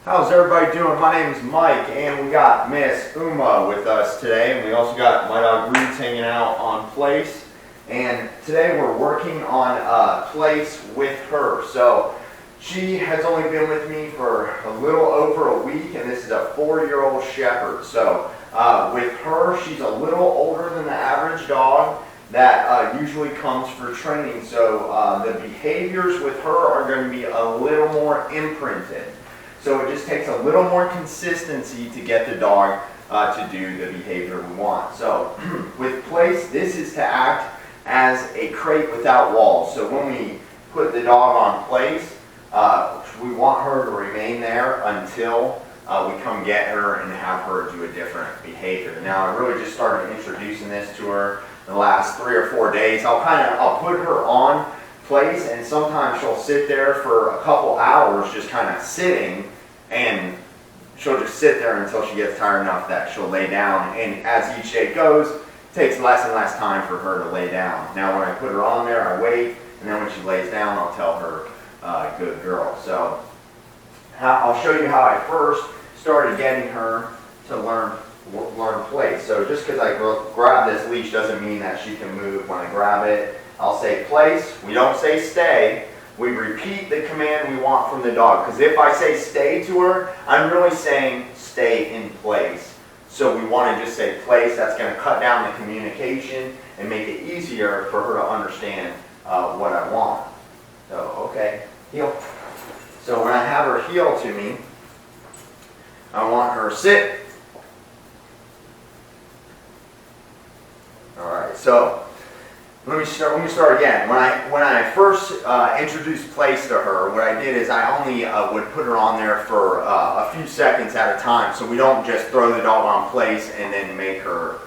How's everybody doing? My name is Mike, and we got Miss Uma with us today, and we also got my dog Roots hanging out on Place. And today we're working on Place with her. So she has only been with me for a little over a week, and this is a 4-year-old Shepherd. So with her, she's a little older than the average dog that usually comes for training. So the behaviors with her are going to be a little more imprinted. So it just takes a little more consistency to get the dog to do the behavior we want. So with Place, this is to act as a crate without walls. So when we put the dog on Place, we want her to remain there until we come get her and have her do a different behavior. Now I really just started introducing this to her in the last 3 or 4 days. I'll put her on Place, and sometimes she'll sit there for a couple hours just kind of sitting, and she'll just sit there until she gets tired enough that she'll lay down. And as each day goes, it takes less and less time for her to lay down. Now when I put her on there, I wait, and then when she lays down, I'll tell her, good girl. So I'll show you how I first started getting her to learn Place. So just because I grab this leash doesn't mean that she can move. When I grab it, I'll say Place. We don't say stay. We repeat the command we want from the dog. Because if I say stay to her, I'm really saying stay in place. So we want to just say Place. That's going to cut down the communication and make it easier for her to understand what I want. So, okay, heel. So when I have her heel to me, I want her sit. All right, so let me start again. When I first introduced Place to her, what I did is I only would put her on there for a few seconds at a time, so we don't just throw the dog on Place and then make her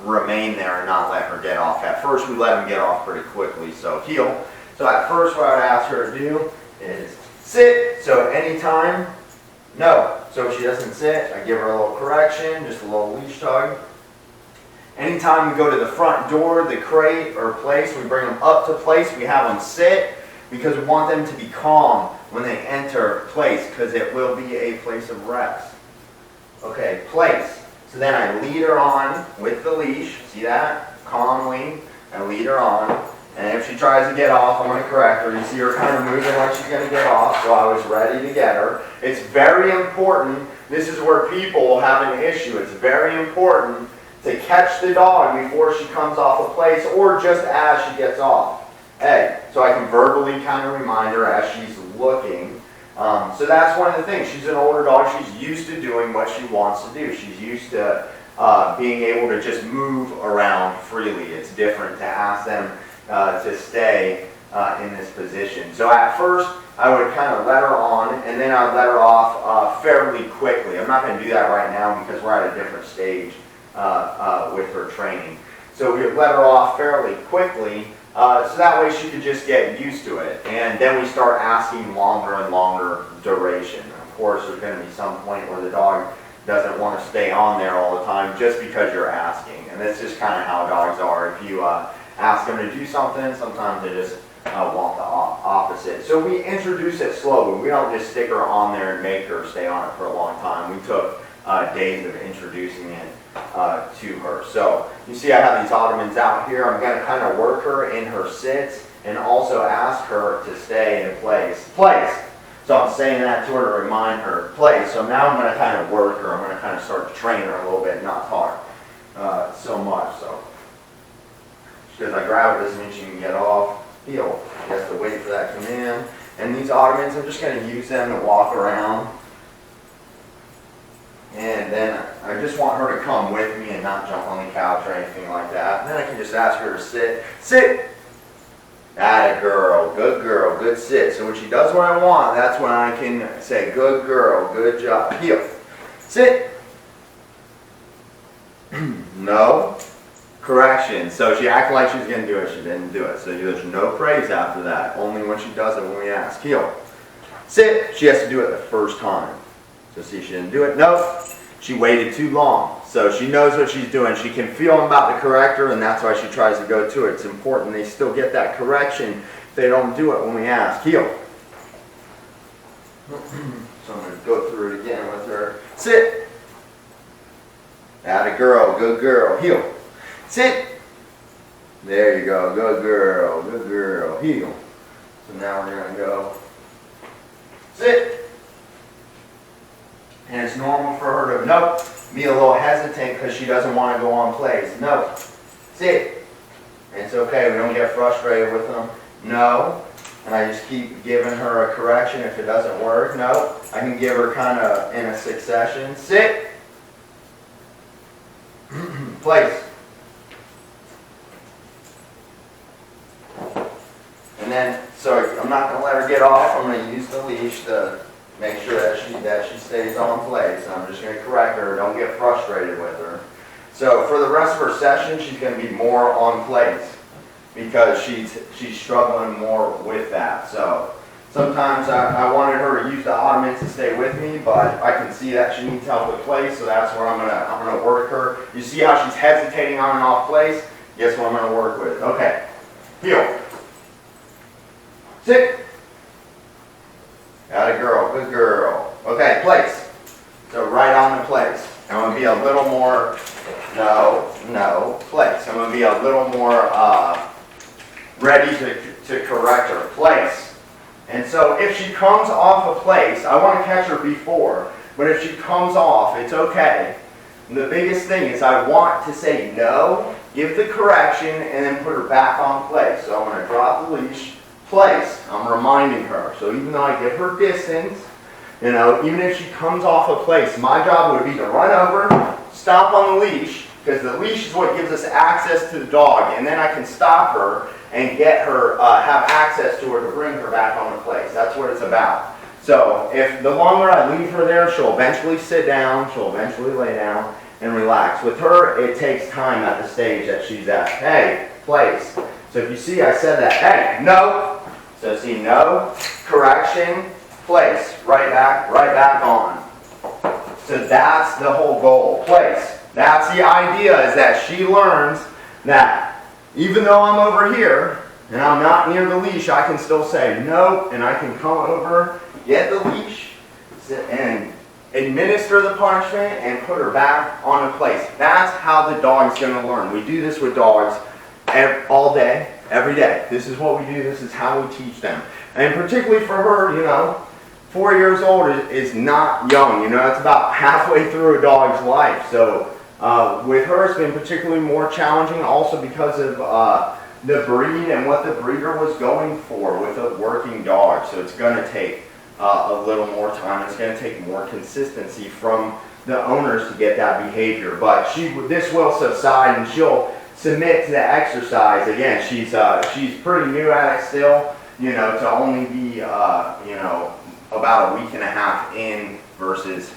remain there and not let her get off. At first we let him get off pretty quickly, so heel. So at first what I would ask her to do is sit. So anytime, no. So if she doesn't sit, I give her a little correction, just a little leash tug. Anytime we go to the front door, the crate or Place, we bring them up to Place, we have them sit, because we want them to be calm when they enter Place, because it will be a place of rest. Okay, Place. So then I lead her on with the leash, see that? Calmly, I lead her on, and if she tries to get off, I'm going to correct her. You see her kind of moving like she's going to get off, so I was ready to get her. It's very important, this is where people have an issue, it's very important to catch the dog before she comes off a Place or just as she gets off. Hey, so I can verbally kind of remind her as she's looking. So that's one of the things. She's an older dog. She's used to doing what she wants to do. She's used to being able to just move around freely. It's different to ask them to stay in this position. So at first, I would kind of let her on, and then I'd let her off fairly quickly. I'm not going to do that right now because we're at a different stage with her training. So we would let her off fairly quickly, so that way she could just get used to it. And then we start asking longer and longer duration. Of course, there's going to be some point where the dog doesn't want to stay on there all the time just because you're asking. And that's just kind of how dogs are. If you ask them to do something, sometimes they just want the opposite. So we introduce it slowly. We don't just stick her on there and make her stay on it for a long time. We took days of introducing it to her. So you see I have these ottomans out here. I'm going to kind of work her in her sits and also ask her to stay in Place. Place! So I'm saying that to her to remind her, Place. So now I'm going to kind of work her. I'm going to kind of start to train her a little bit and not talk so much. So because I grab her doesn't mean she can get off. Heel. She has to wait for that command. And these ottomans, I'm just going to use them to walk around. And then I just want her to come with me and not jump on the couch or anything like that. And then I can just ask her to sit. Sit! Atta girl, good sit. So when she does what I want, that's when I can say, good girl, good job. Heel. Sit! No. Correction. So she acted like she was going to do it, she didn't do it. So there's no praise after that, only when she does it when we ask. Heel. Sit! She has to do it the first time. So see, she didn't do it. Nope. She waited too long. So she knows what she's doing. She can feel I'm about to correct her, and that's why she tries to go to it. It's important they still get that correction if they don't do it when we ask. Heel. So I'm going to go through it again with her. Sit. Atta girl, good girl, heel. Sit. There you go, good girl, heel. So now we're gonna go sit. And it's normal for her to, nope, be a little hesitant because she doesn't want to go on plays. No, sit. And it's okay, we don't get frustrated with them. No, and I just keep giving her a correction if it doesn't work. No, I can give her kind of in a succession. Sit. Place. And then, so I'm not going to let her get off. I'm going to use the leash to make sure that she stays on place. I'm just going to correct her. Don't get frustrated with her. So for the rest of her session, she's going to be more on place because she's struggling more with that. So sometimes I wanted her to use the ottoman to stay with me, but I can see that she needs help with place, so that's where I'm gonna work her. You see how she's hesitating on and off place? Guess what I'm gonna work with? Okay, heel. Sit. Atta girl, good girl. Okay, place. So right on the place. I'm gonna be a little more, no, place. I'm gonna be a little more ready to correct her. Place. And so if she comes off a place, I want to catch her before, but if she comes off, it's okay. And the biggest thing is I want to say no, give the correction, and then put her back on place. So I'm going to drop the leash, place. I'm reminding her. So even though I give her distance, even if she comes off a place, my job would be to run over, stop on the leash, because the leash is what gives us access to the dog, and then I can stop her and get her, have access to her to bring her back on the place. That's what it's about. So if the longer I leave her there, she'll eventually sit down, she'll eventually lay down and relax. With her, it takes time at the stage that she's at. Hey, place. So if you see, I said that. Hey, no. So see, no, correction, place, right back on. So that's the whole goal, place. That's the idea, is that she learns that even though I'm over here and I'm not near the leash, I can still say no, and I can come over, get the leash, and administer the punishment and put her back on a place. That's how the dog's going to learn. We do this with dogs all day, every day. This is what we do. This is how we teach them. And particularly for her, 4 years old is not young. It's about halfway through a dog's life. So with her, it's been particularly more challenging also because of the breed and what the breeder was going for with a working dog. So it's going to take a little more time. It's going to take more consistency from the owners to get that behavior. But this will subside and she'll submit to the exercise. Again, she's pretty new at it still, to only be, about a week and a half in versus,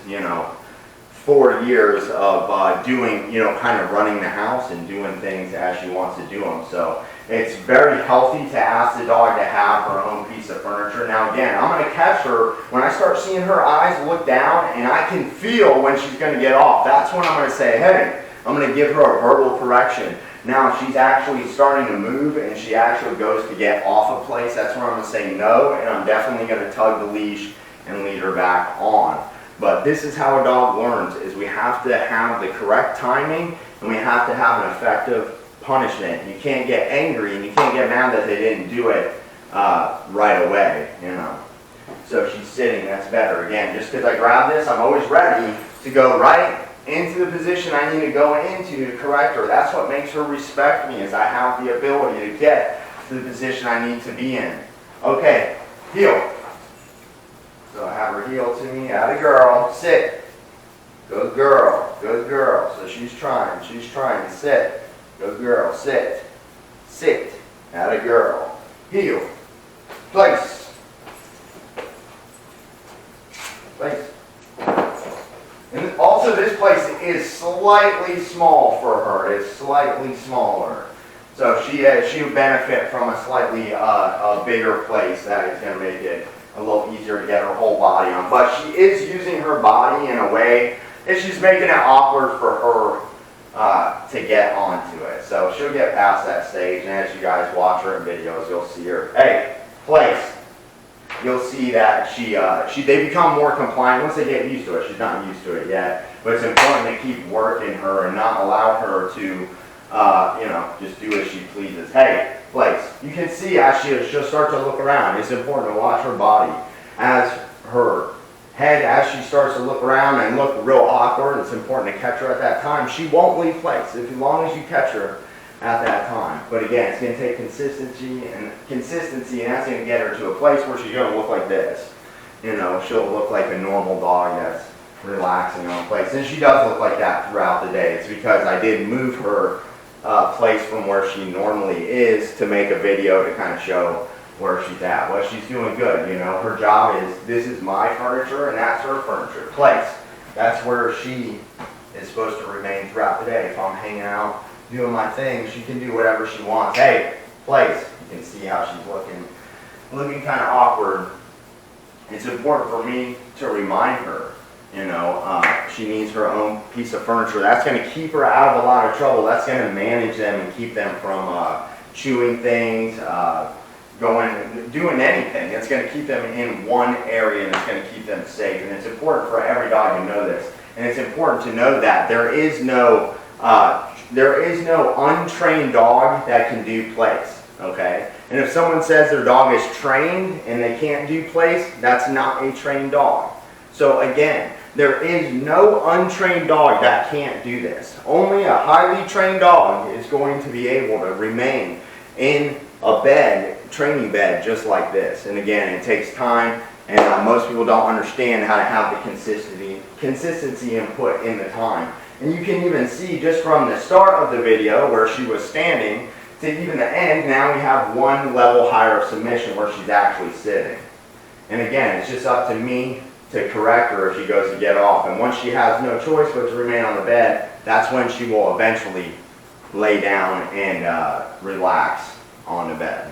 4 years of doing, kind of running the house and doing things as she wants to do them. So it's very healthy to ask the dog to have her own piece of furniture. Now again, I'm going to catch her when I start seeing her eyes look down and I can feel when she's going to get off. That's when I'm going to say, hey, I'm going to give her a verbal correction. Now she's actually starting to move and she actually goes to get off a place. That's when I'm going to say no, and I'm definitely going to tug the leash and lead her back on. But this is how a dog learns, is we have to have the correct timing and we have to have an effective punishment. You can't get angry and you can't get mad that they didn't do it right away, So she's sitting, that's better. Again, just because I grab this, I'm always ready to go right into the position I need to go into to correct her. That's what makes her respect me, is I have the ability to get to the position I need to be in. Okay, heel. So I have her heel to me, atta girl, sit. Good girl, good girl. So she's trying to sit. Good girl, sit. Sit, atta girl. Heel, place. Place. And also this place is slightly small for her. It's slightly smaller. So she would benefit from a slightly a bigger place that is going to make it a little easier to get her whole body on. But she is using her body in a way that she's making it awkward for her to get onto it. So she'll get past that stage, and as you guys watch her in videos, you'll see her. Hey, place. you'll see that they become more compliant once they get used to it. She's not used to it yet, but it's important to keep working her and not allow her to, you know, just do as she pleases. Hey, place. You can see as she'll start to look around. It's important to watch her body as her head, as she starts to look around and look real awkward. It's important to catch her at that time. She won't leave place as long as you catch her at that time. But again, it's going to take consistency, and that's going to get her to a place where she's going to look like this. You know, she'll look like a normal dog that's relaxing on place. And she does look like that throughout the day. It's because I did move her place from where she normally is to make a video to kind of show where she's at. Well, she's doing good, you know. Her job is, this is my furniture and that's her furniture. Place. That's where she is supposed to remain throughout the day. If I'm hanging out, doing my thing, she can do whatever she wants. Hey, place. You can see how she's looking kind of awkward. It's important for me to remind her, you know, she needs her own piece of furniture. That's going to keep her out of a lot of trouble. That's going to manage them and keep them from chewing things, doing anything. It's going to keep them in one area, and it's going to keep them safe. And it's important for every dog to know this. And it's important to know that there is no untrained dog that can do place. Okay? And if someone says their dog is trained and they can't do place, that's not a trained dog. So again, there is no untrained dog that can't do this. Only a highly trained dog is going to be able to remain in a bed, training bed, just like this. And again, it takes time, and most people don't understand how to have the consistency and put in the time. And you can even see just from the start of the video where she was standing to even the end, now we have one level higher of submission where she's actually sitting. And again, it's just up to me to correct her if she goes to get off. And once she has no choice but to remain on the bed, that's when she will eventually lay down and relax on the bed.